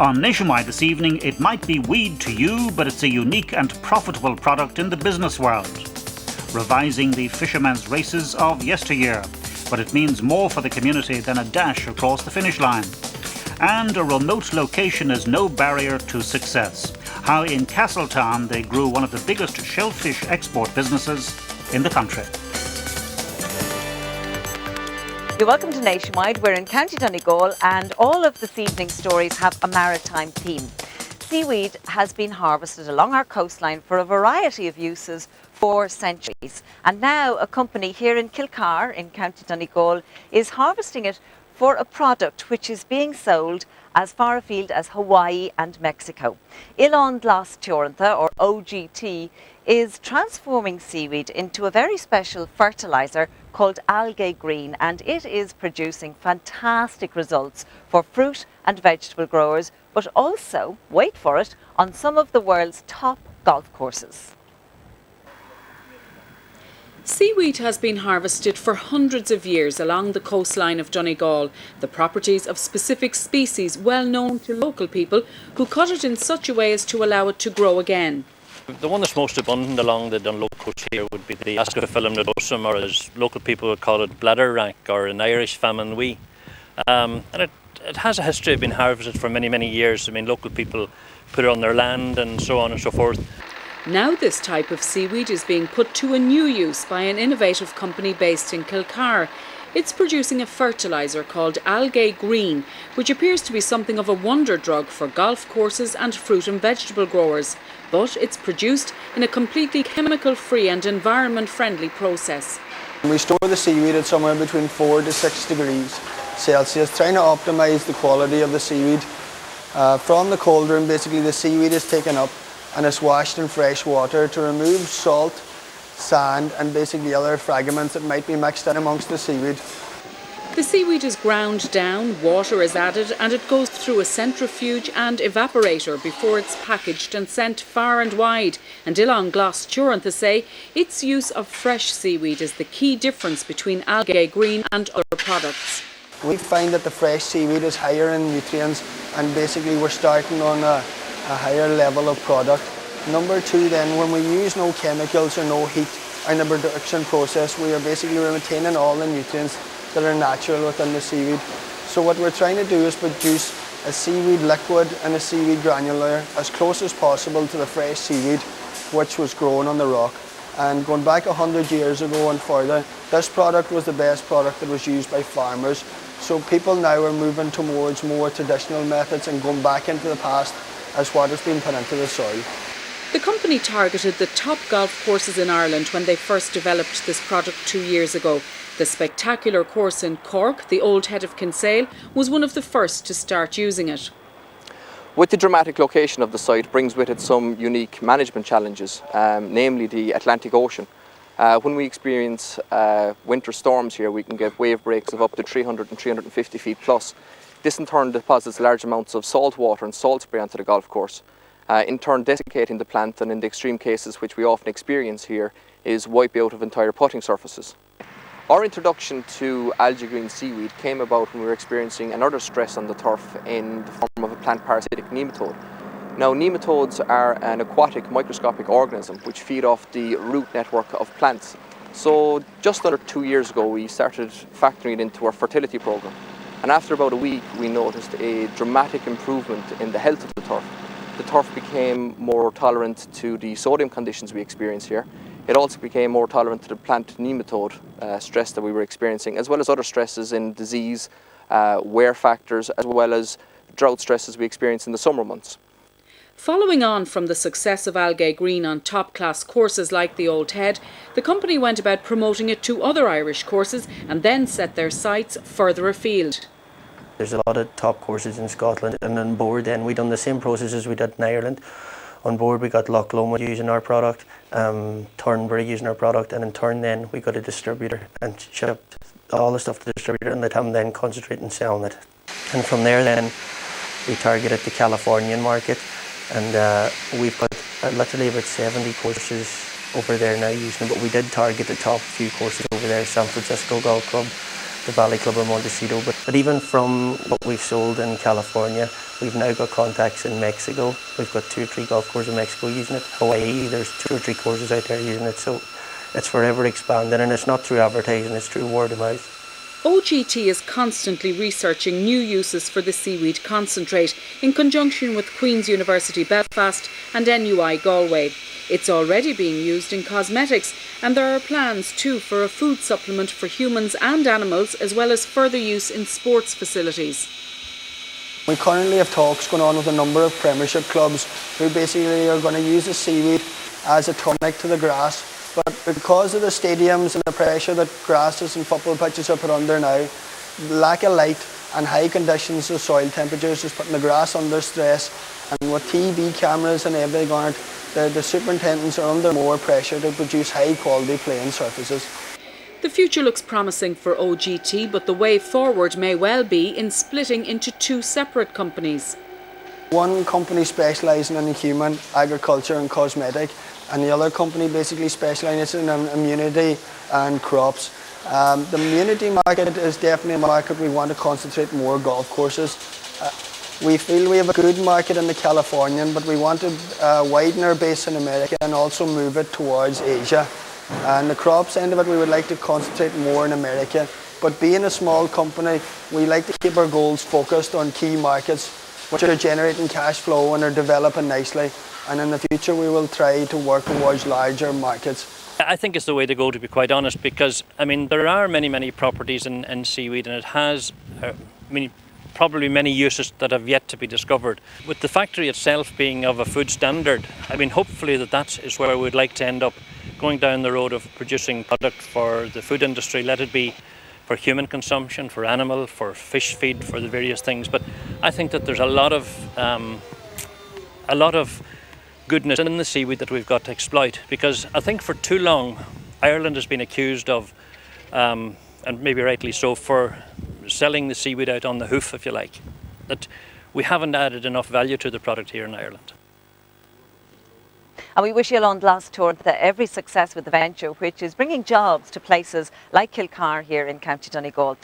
On Nationwide this evening, it might be weed to you, but it's a unique and profitable product in the business world. Revising the fishermen's races of yesteryear, but it means more for the community than a dash across the finish line. And a remote location is no barrier to success. How in Castletown they grew one of the biggest shellfish export businesses in the country. You're welcome to Nationwide. We're in County Donegal and all of this evening's stories have a maritime theme. Seaweed has been harvested along our coastline for a variety of uses for centuries. And now a company here in Kilcar in County Donegal is harvesting it for a product which is being sold as far afield as Hawaii and Mexico. Ilan Glas Tiorantha, or OGT, is transforming seaweed into a very special fertiliser called algae green, and it is producing fantastic results for fruit and vegetable growers, but also, wait for it, on some of the world's top golf courses. Seaweed has been harvested for hundreds of years along the coastline of Donegal, the properties of specific species well known to local people who cut it in such a way as to allow it to grow again. The one that's most abundant along the Dunloe coast here would be the Ascophyllum nodosum, or as local people would call it, bladder rank, or in Irish, famine wee. And it has a history of being harvested for many, many years. I mean, local people put it on their land and so on and so forth. Now this type of seaweed is being put to a new use by an innovative company based in Kilcar. It's producing a fertiliser called algae green, which appears to be something of a wonder drug for golf courses and fruit and vegetable growers. But it's produced in a completely chemical-free and environment-friendly process. We store the seaweed at somewhere between 4 to 6 degrees Celsius, trying to optimise the quality of the seaweed. From the cold room, basically the seaweed is taken up and it's washed in fresh water to remove salt, sand and basically other fragments that might be mixed in amongst the seaweed. The seaweed is ground down, water is added and it goes through a centrifuge and evaporator before it's packaged and sent far and wide. And Ilan Glas Tiorantha say its use of fresh seaweed is the key difference between algae green and other products. We find that the fresh seaweed is higher in nutrients and basically we're starting on a higher level of product. Number two then, when we use no chemicals or no heat in the production process, we are basically retaining all the nutrients that are natural within the seaweed. So what we're trying to do is produce a seaweed liquid and a seaweed granular as close as possible to the fresh seaweed which was grown on the rock. And going back 100 years ago and further, this product was the best product that was used by farmers. So people now are moving towards more traditional methods and going back into the past as what has been put into the soil. The company targeted the top golf courses in Ireland when they first developed this product 2 years ago. The spectacular course in Cork, the Old Head of Kinsale, was one of the first to start using it. With the dramatic location of the site brings with it some unique management challenges, namely the Atlantic Ocean. When we experience winter storms here, we can get wave breaks of up to 300 and 350 feet plus. This in turn deposits large amounts of salt water and salt spray onto the golf course, in turn desiccating the plant, and in the extreme cases which we often experience here is wipeout of entire putting surfaces. Our introduction to algae green seaweed came about when we were experiencing another stress on the turf in the form of a plant parasitic nematode. Now, nematodes are an aquatic microscopic organism which feed off the root network of plants. So just under 2 years ago we started factoring it into our fertility program. And after about a week, we noticed a dramatic improvement in the health of the turf. The turf became more tolerant to the sodium conditions we experience here. It also became more tolerant to the plant nematode stress that we were experiencing, as well as other stresses in disease, wear factors, as well as drought stresses we experience in the summer months. Following on from the success of algae green on top-class courses like the Old Head, the company went about promoting it to other Irish courses and then set their sights further afield. There's a lot of top courses in Scotland, and on board then we done the same process as we did in Ireland. On board we got Loch Lomond using our product, Turnberry using our product, and in turn then we got a distributor and shipped all the stuff to the distributor and let him then concentrate on selling it. And from there then we targeted the Californian market. And we've got literally about 70 courses over there now using it, but we did target the top few courses over there, San Francisco Golf Club, the Valley Club of Montecito. But even from what we've sold in California, we've now got contacts in Mexico. We've got 2 or 3 golf courses in Mexico using it. Hawaii, there's 2 or 3 courses out there using it. So it's forever expanding, and it's not through advertising, it's through word of mouth. OGT is constantly researching new uses for the seaweed concentrate in conjunction with Queen's University Belfast and NUI Galway. It's already being used in cosmetics, and there are plans too for a food supplement for humans and animals, as well as further use in sports facilities. We currently have talks going on with a number of Premiership clubs who basically are going to use the seaweed as a tonic to the grass. But because of the stadiums and the pressure that grasses and football pitches are put under now, lack of light and high conditions of soil temperatures is putting the grass under stress. And with TV cameras and everything on it, the superintendents are under more pressure to produce high quality playing surfaces. The future looks promising for OGT, but the way forward may well be in splitting into 2 separate companies. One company specialising in human, agriculture and cosmetic, and the other company basically specialises in immunity and crops. The immunity market is definitely a market we want to concentrate more golf courses. We feel we have a good market in the Californian, but we want to widen our base in America and also move it towards Asia. And the crops end of it, we would like to concentrate more in America. But being a small company, we like to keep our goals focused on key markets, which are generating cash flow and are developing nicely. And in the future, we will try to work towards larger markets. I think it's the way to go, to be quite honest, because I mean there are many properties in seaweed, and it has probably many uses that have yet to be discovered. With the factory itself being of a food standard, I mean hopefully that is where we'd like to end up, going down the road of producing product for the food industry, let it be for human consumption, for animal, for fish feed, for the various things. But I think that there's a lot of goodness in the seaweed that we've got to exploit, because I think for too long Ireland has been accused of, and maybe rightly so, for selling the seaweed out on the hoof, if you like, that we haven't added enough value to the product here in Ireland. And we wish you along the last tour every success with the venture, which is bringing jobs to places like Kilcar here in County Donegal.